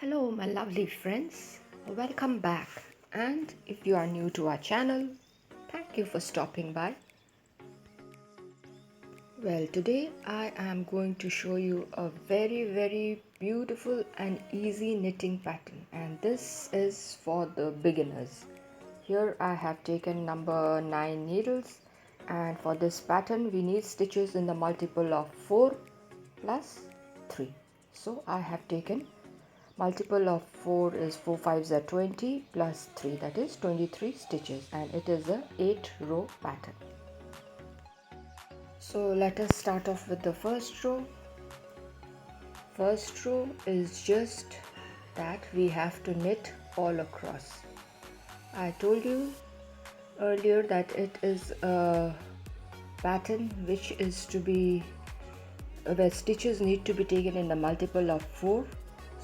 Hello my lovely friends, welcome back, and if you are new to our channel, thank you for stopping by. Well, today I am going to show you a very beautiful and easy knitting pattern, and this is for the beginners. Here I have taken number 9 needles, and for this pattern we need stitches in the multiple of 4 plus 3. So I have taken multiple of 4 is 4 5s are 20 plus 3, that is 23 stitches, and it is a 8 row pattern. So let us start off with the first row. First row is just that we have to knit all across. I told you earlier that it is a pattern which is to be where stitches need to be taken in the multiple of 4.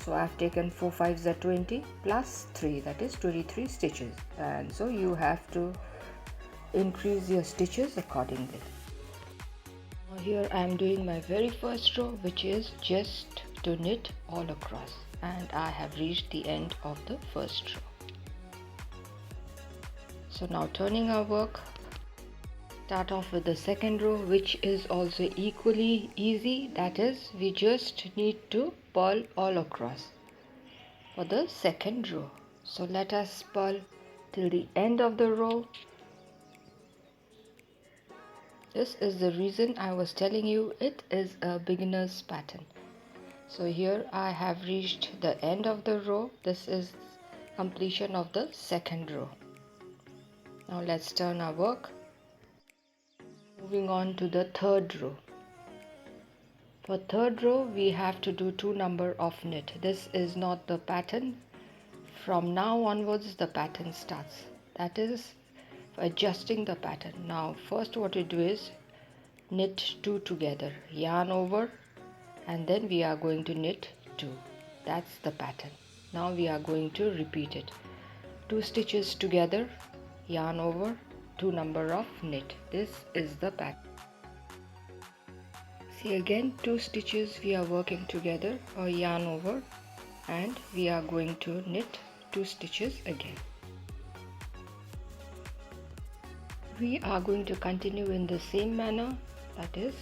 So I have taken 4 5s are 20 plus 3, that is 23 stitches, and so you have to increase your stitches accordingly. Now here I am doing my very first row, which is just to knit all across, and I have reached the end of the first row. So now turning our work, start off with the second row, which is also equally easy, that is we just need to purl all across for the second row. So let us purl till the end of the row. This is the reason I was telling you it is a beginner's pattern. So here I have reached the end of the row. This is completion of the second row. Now let's turn our work. Moving on to the third row. For third row we have to do 2 number of knit. This is not the pattern. From now onwards the pattern starts. That is for adjusting the pattern. Now first what we do is knit 2 together, yarn over, and then we are going to knit 2. That's the pattern. Now we are going to repeat it. 2 stitches together, yarn over, 2 number of knit. This is the pattern. See again, 2 stitches we are working together or yarn over, and we are going to knit 2 stitches again. We are going to continue in the same manner, that is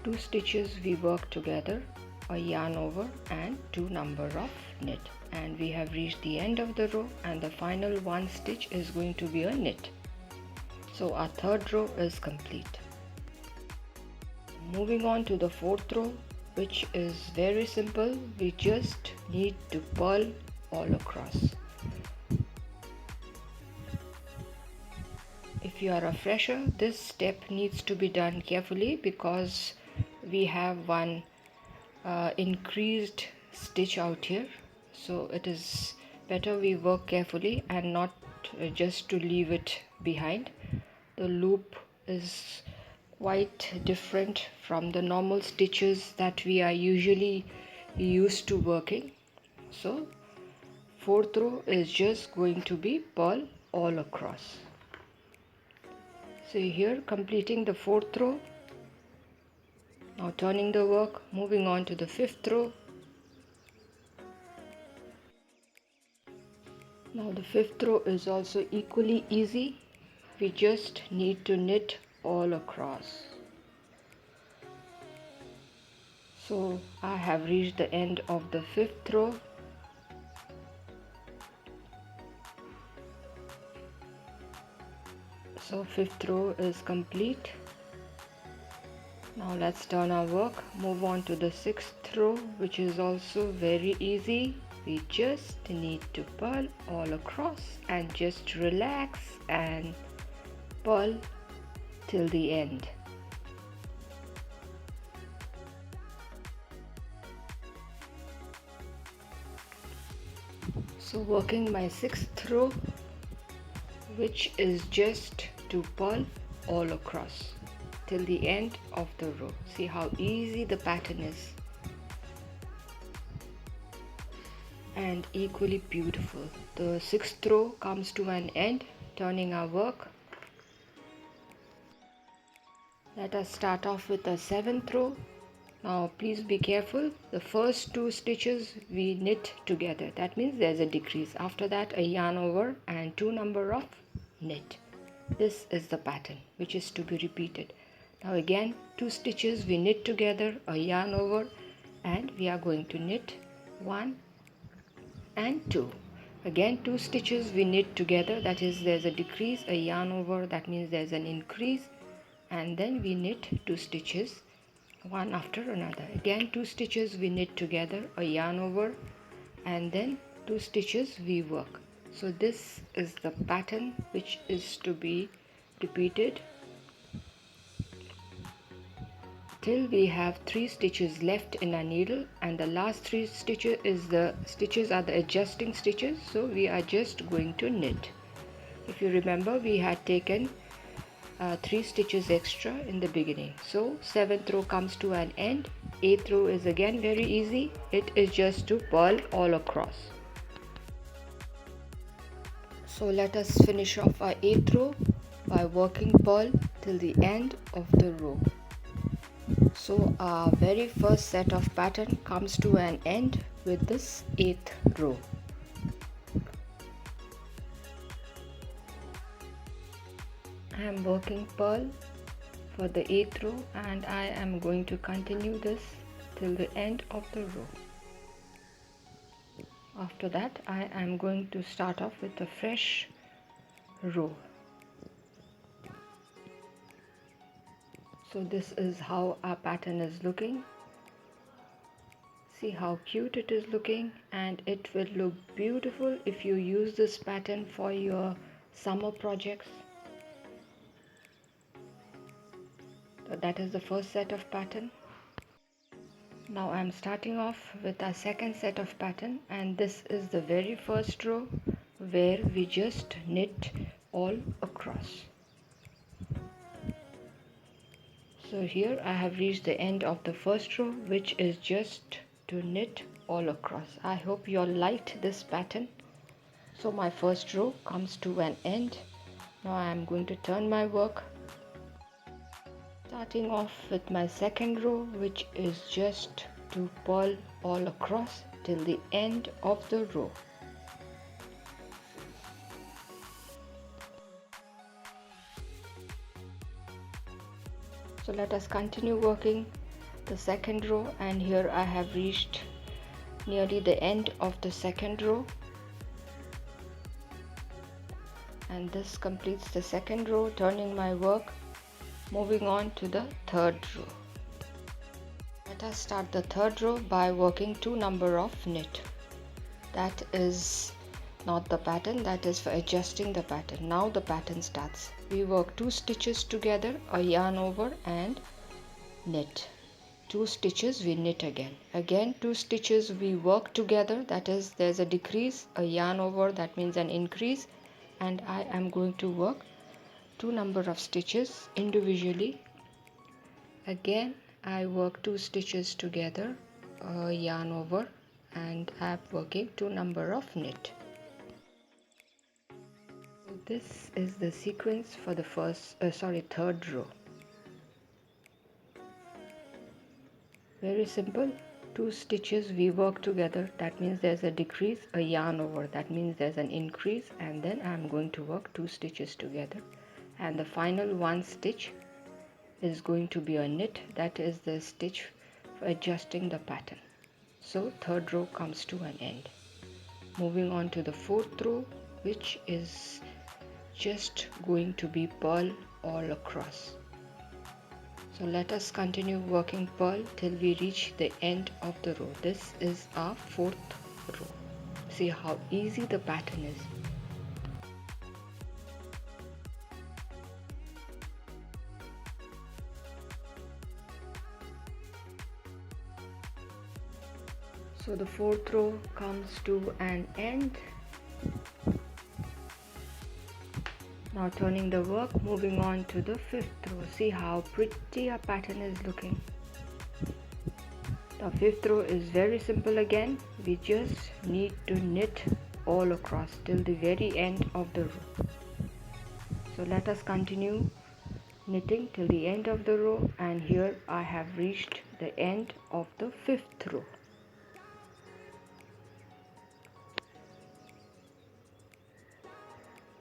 2 stitches we work together or yarn over and 2 number of knit, and we have reached the end of the row, and the final 1 stitch is going to be a knit. So our third row is complete. Moving on to the fourth row, which is very simple. We just need to purl all across. If you are a fresher, this step needs to be done carefully because we have one increased stitch out here, so it is better we work carefully and not just to leave it behind. The loop is quite different from the normal stitches that we are usually used to working. So fourth row is just going to be purl all across. So here completing the fourth row. Now turning the work, moving on to the fifth row. Now the fifth row is also equally easy. We just need to knit all across. So I have reached the end of the fifth row. So fifth row is complete. Now let's turn our work, move on to the sixth row, which is also very easy. We just need to purl all across and just relax and purl till the end. So working my sixth row, which is just to purl all across till the end of the row. See how easy the pattern is and equally beautiful. The sixth row comes to an end. Turning our work, let us start off with the seventh row, Now please be careful, the first 2 stitches we knit together, that means there's a decrease. After that a yarn over and 2 number of knit. This is the pattern which is to be repeated. Now again 2 stitches we knit together, a yarn over, and we are going to knit 1 and 2. Again 2 stitches we knit together, that is there's a decrease, a yarn over, that means there's an increase, and then we knit 2 stitches one after another. Again 2 stitches we knit together, a yarn over, and then 2 stitches we work. So this is the pattern which is to be repeated till we have 3 stitches left in our needle, and the last 3 stitches are the adjusting stitches, so we are just going to knit. If you remember, we had taken 3 stitches extra in the beginning. So 7th row comes to an end. 8th row is again very easy. It is just to purl all across. So let us finish off our 8th row by working purl till the end of the row. So our very first set of pattern comes to an end with this 8th row. I am working purl for the 8th row, and I am going to continue this till the end of the row. After that I am going to start off with a fresh row. So this is how our pattern is looking. See how cute it is looking, and it will look beautiful if you use this pattern for your summer projects. So that is the first set of pattern. Now I am starting off with our second set of pattern, and this is the very first row where we just knit all across. So here I have reached the end of the first row, which is just to knit all across. I hope you all liked this pattern. So my first row comes to an end. Now I am going to turn my work, starting off with my second row, which is just to purl all across till the end of the row. So let us continue working the second row, and here I have reached nearly the end of the second row, and this completes the second row. Turning my work, moving on to the third row. Let us start the third row by working 2 number of knit. That is not the pattern, that is for adjusting the pattern. Now the pattern starts. We work 2 stitches together, a yarn over, and knit. 2 stitches we knit again 2 stitches we work together, that is there's a decrease, a yarn over, that means an increase, and I am going to work 2 number of stitches individually. Again I work 2 stitches together, a yarn over, and I am working 2 number of knit. So this is the sequence for the third row. Very simple. 2 stitches we work together, that means there's a decrease, a yarn over, that means there's an increase, and then I'm going to work 2 stitches together, and the final 1 stitch is going to be a knit, that is the stitch for adjusting the pattern. So third row comes to an end. Moving on to the fourth row, which is just going to be purl all across. So let us continue working purl till we reach the end of the row. This is our fourth row. See how easy the pattern is. So the fourth row comes to an end. Now turning the work, moving on to the fifth row. See how pretty our pattern is looking. The fifth row is very simple again. We just need to knit all across till the very end of the row. So let us continue knitting till the end of the row, and here I have reached the end of the 5th row.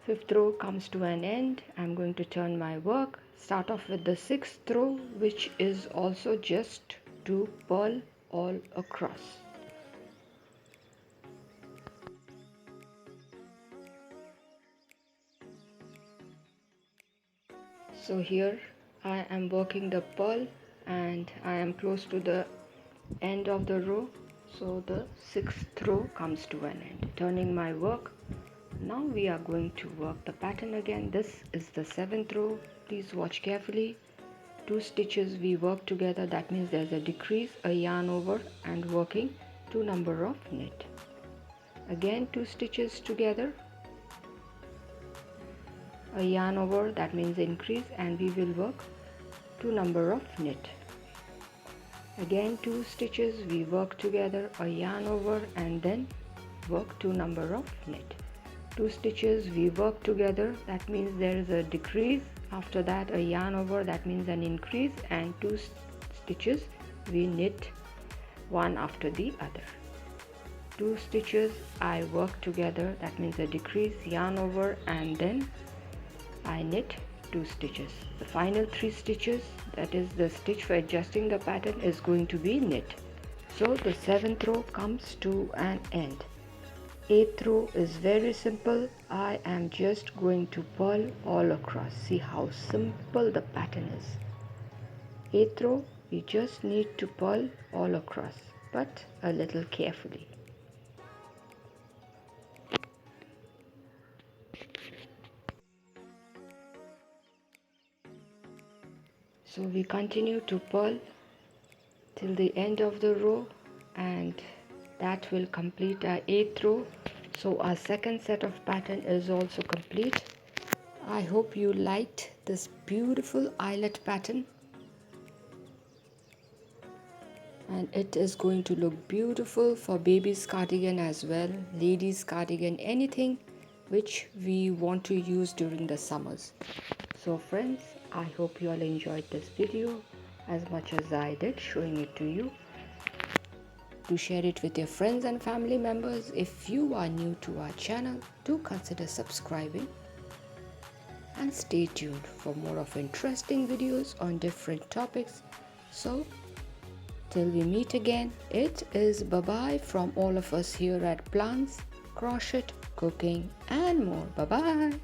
Fifth row comes to an end. I'm going to turn my work, start off with the 6th row, which is also just to purl all across. So here I am working the purl and I am close to the end of the row, so the 6th row comes to an end. Turning my work, now we are going to work the pattern again. This is the 7th row. Please watch carefully. 2 stitches we work together, that means there's a decrease, a yarn over and working 2 number of knit. Again 2 stitches together, a yarn over, that means increase, and we will work 2 number of knit. Again 2 stitches we work together, a yarn over and then work 2 number of knit. 2 stitches we work together, that means there is a decrease, after that a yarn over, that means an increase, and 2 stitches we knit one after the other. 2 stitches I work together, that means a decrease, yarn over, and then I knit 2 stitches. The final 3 stitches, that is the stitch for adjusting the pattern, is going to be knit. So the 7th row comes to an end. 8th row is very simple. I am just going to purl all across. See how simple the pattern is. 8th row, we just need to purl all across, but a little carefully. So we continue to purl till the end of the row, and that will complete our 8th row. So our second set of pattern is also complete. I hope you liked this beautiful eyelet pattern, and it is going to look beautiful for baby's cardigan as well, ladies cardigan, anything which we want to use during the summers. So friends, I hope you all enjoyed this video as much as I did showing it to you. Do share it with your friends and family members. If you are new to our channel, do consider subscribing and stay tuned for more of interesting videos on different topics. So till we meet again, it is bye-bye from all of us here at Plants, Crochet, Cooking and more. Bye-bye.